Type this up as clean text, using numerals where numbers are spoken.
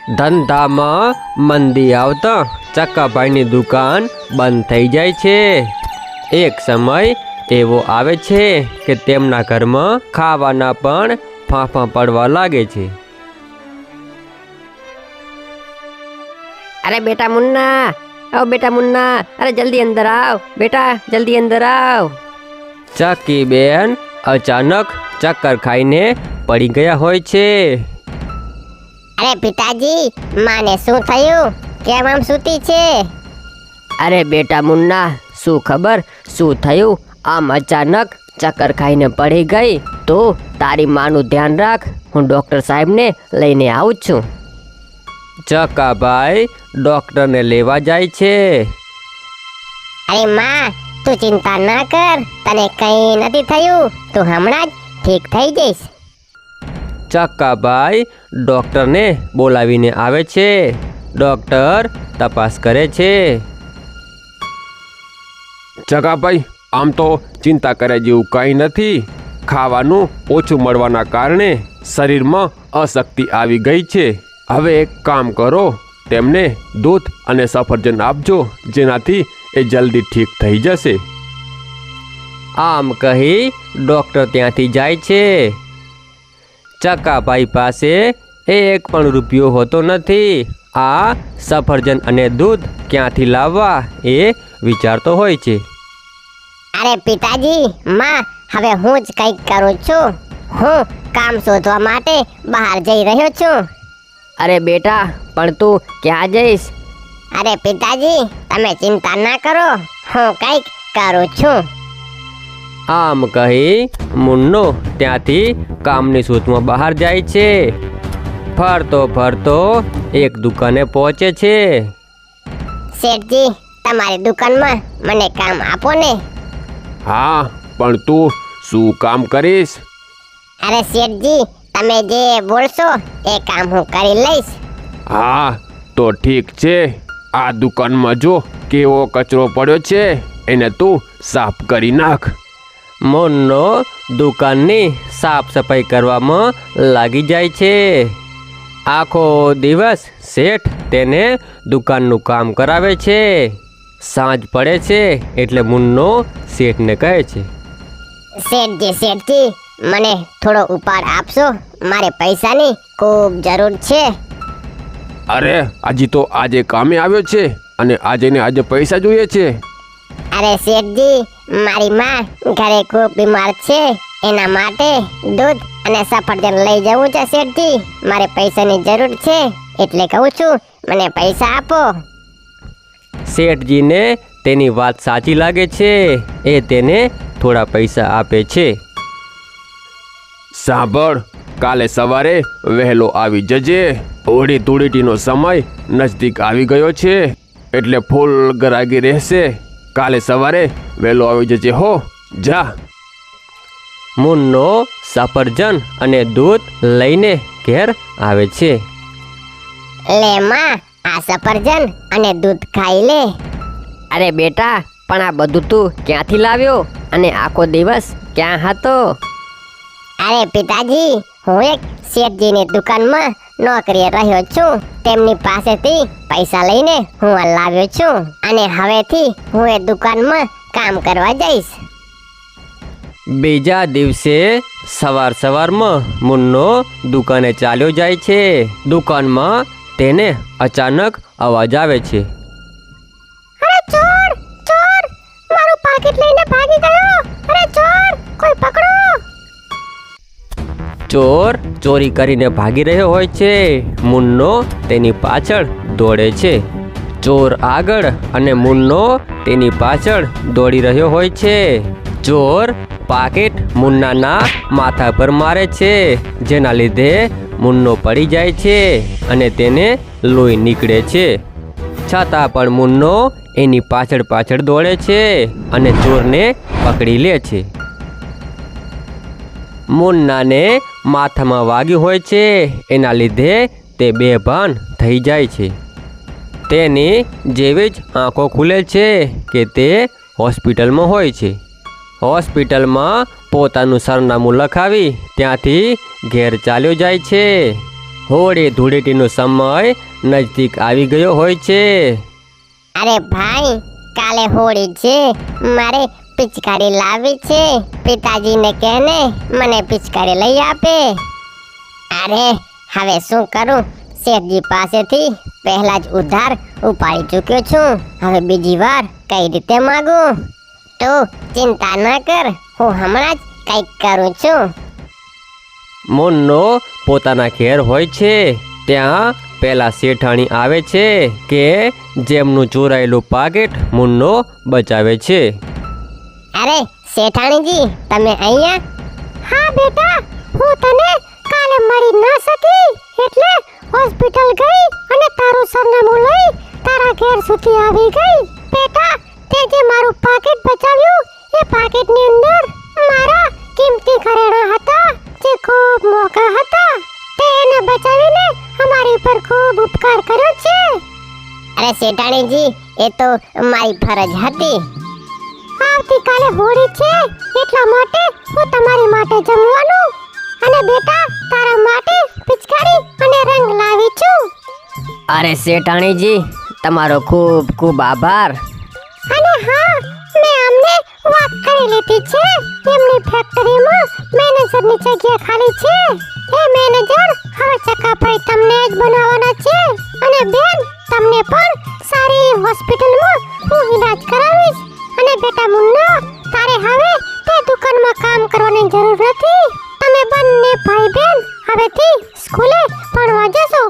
ધંધામાં મંદી આવતા ચક્કાભાઈની દુકાન બંધ થઈ જાય છે। એક સમય એવો આવે છે કે તેમના ઘરમાં ખાવાના પણ ફાંફા પડવા લાગે છે। अरे बेटा मुन्ना, आओ बेटा मुन्ना, अरे जल्दी अंदर आओ बेटा, जल्दी अंदर आओ। ચક્કી બેન અચાનક ચક્કર ખાઈને પડી ગયા હોય છે। અરે પિતાજી, માને શું થયું? કેમ આમ સૂતી છે? अरे बेटा मुन्ना, શું ખબર શું થયું? આમ અચાનક ચક્કર ખાઈને પડી ગઈ। તો તારી માનું ધ્યાન રાખ, હું ડૉક્ટર સાહેબને લઈને આવું છું। ચક્કાભાઈ ડૉક્ટરને લેવા જાય છે। અરે માં, તું ચિંતા ના કર, તને કંઈ નથી થયું, તું હમણાં જ ઠીક થઈ જઈશ। ચક્કાભાઈ ડૉક્ટરને બોલાવીને આવે છે। ડૉક્ટર તપાસ કરે છે। ચકાભાઈ, આમ તો ચિંતા કરે જેવું કંઈ નથી। ખાવાનું ઓછું મળવાના કારણે શરીરમાં અશક્તિ આવી ગઈ છે। હવે એક કામ કરો, તેમને દૂધ અને સફરજન આપજો, જેનાથી એ જલ્દી ઠીક થઈ જશે। આમ કહી ડૉક્ટર ત્યાંથી જાય છે। ચક્કાભાઈ પાસે એક પણ રૂપિયો હોતો નથી। આ સફરજન અને દૂધ ક્યાંથી લાવવા એ વિચારતો હોય છે। અરે પિતાજી, માં, હવે હું જ કંઈક કરું છું। હું કામ શોધવા માટે બહાર જઈ રહ્યો છું। અરે બેટા, પણ તું ક્યાં જઈશ? અરે પિતાજી, તમે ચિંતા ના કરો, હું કંઈક કરું છું। આમ કહી મુન્નો ત્યાંથી કામની શોધમાં બહાર જાય છે। ફરતો ફરતો એક દુકાને પહોંચે છે। શેઠજી, તમારી દુકાનમાં મને કામ આપો ને। હા, પણ તું શું કામ કરીશ? અરે શેઠજી, તમે જે બોલશો એ કામ હું કરી લઈશ। હા, તો ઠીક છે। આ દુકાનમાં જો કેવો કચરો પડ્યો છે, એને તું સાફ કરી નાખ। મુન્નો દુકાનની સાફ સફાઈ કરવામાં લાગી જાય છે। આખો દિવસ શેઠ તેને દુકાનનું કામ કરાવે છે। સાંજ પડે છે એટલે મુન્નો શેઠને કહે છે, શેઠજી, મને થોડો ઉપાડ આપશો? મારે પૈસાની ખૂબ જરૂર છે। અરે, હજી તો આજે કામે આવ્યો છે અને આજે પૈસા જોઈએ છે? અરે શેઠજી, મારી માં ઘરે ખૂબ બીમાર છે, એના માટે દૂધ અને સફરજન લઈ જવું છે શેઠજી। મારે પૈસાની જરૂર છે, એટલે કહું છું, મને પૈસા આપો। શેઠજીને તેની વાત સાચી લાગે છે। એ તેને થોડા પૈસા આપે છે। સાંભળ, કાલે સવારે વહેલો આવી જજે। હોળી ધૂળેટીનો સમય નજદીક આવી ગયો છે, એટલે ફૂલ ગરાગી રહેશે। કાલે સવારે વહેલો આવી જજે હો, જા। મુન્નો સફરજન અને દૂધ લઈને ઘેર આવે છે। લે માં, આ સફરજન અને દૂધ ખાઈ લે। અરે બેટા, પણ આ બધું તું ક્યાંથી લાવ્યો અને આખો દિવસ ક્યાં હતો? અરે પિતાજી, હું એક શેઠજીની દુકાનમાં નોકરીએ રહ્યો છું। તેમની પાસેથી પૈસા લઈને હું આ લાવ્યો છું, અને હવેથી હું એ દુકાનમાં કામ કરવા જઈશ। બીજા દિવસે સવારમાં મુન્નો દુકાને ચાલ્યો જાય છે। દુકાનમાં તેને અચાનક અવાજ આવે છે, અરે ચોર, ચોર, મારું પાકીટ લઈને ભાગી ગયો। અરે ચોર, કોઈ પકડો। ચોર ચોરી કરીને ભાગી રહ્યો હોય છે। મુન્નો તેની પાછળ દોડે છે। ચોર આગળ અને મુન્નો તેની પાછળ દોડી રહ્યો હોય છે। ચોર પાકીટ મુન્નાના માથા પર મારે છે, જેના લીધે મુન્નો પડી જાય છે અને તેને લોહી નીકળે છે। છતાં પણ મુન્નો એની પાછળ દોડે છે અને ચોરને પકડી લે છે। મુન્નાને માથામાં વાગ્યું હોય છે, એના લીધે તે બેભાન થઈ જાય છે। તેની જેવી જ આંખો ખુલે છે કે તે હોસ્પિટલમાં હોય છે। હોસ્પિટલમાં પોતાનું સરનામું લખાવી ત્યાંથી ઘેર ચાલ્યો જાય છે। હોળી ધૂળેટીનો સમય નજદીક આવી ગયો હોય છે. અરે ભાઈ, કાલે હોળી છે, મારે પિચકારી લાવી છે. પિતાજીને કહેને મને પિચકારી લઈ આપે. અરે હવે શું કરું? શેઠજી પાસેથી પહેલા જ ઉધાર ઉપાડી ચૂક્યો છું. હવે બીજી વાર કઈ રીતે માંગું? તું ચિંતા ન કર, હું હમણાં જ કંઈક કરું છું. મુન્નો પોતાના ઘેર હોય છે. ત્યાં પેલા શેઠાણી આવે છે કે જેમનું ચોરાયેલું પાકીટ મુન્નો બચાવે છે. અરે શેઠાણીજી, તમે અહીંયા? હા બેટા, હું તને કાલે મળી ન શકી એટલે હોસ્પિટલ ગઈ અને તારું સરનામું લઈ તારા ઘેર સુધી આવી ગઈ. બેટા, તે જે મારું પાકીટ બચાવ્યું, એ પાકીટની અંદર મારા કિંમતી ઘરેણાં હતા જે ખૂબ મોંઘા હતા. તે એને બચાવીને અમારી પર ખૂબ ઉપકાર કર્યો છે. અરે શેઠાણીજી, એ તો મારી ફરજ હતી. આવતીકાલે હોળી છે એટલા માટે હું તમારી માટે જમવાનું અને બેટા તારા માટે પિચકારી અને રંગ લાવી છું. અરે શેઠાણીજી, તમારો ખૂબ ખૂબ આભાર. અને હા, મેં અમને વાત કરી લીધી છે. એમની ફેક્ટરીમાં મેનેજરની જગ્યા ખાલી છે. એ મેનેજર હવે ચકાભાઈ તમને જ બનાવવાના છે. અને બેન, તમને પણ સારી હોસ્પિટલમાં હું ઈલાજ કરાવીશ. અને બેટા મુન્ના, તારે હવે તે દુકાનમાં કામ કરવાની જરૂર નથી. તમે બંને ભાઈ બહેન હવેથી સ્કૂલે ભણવા જશો.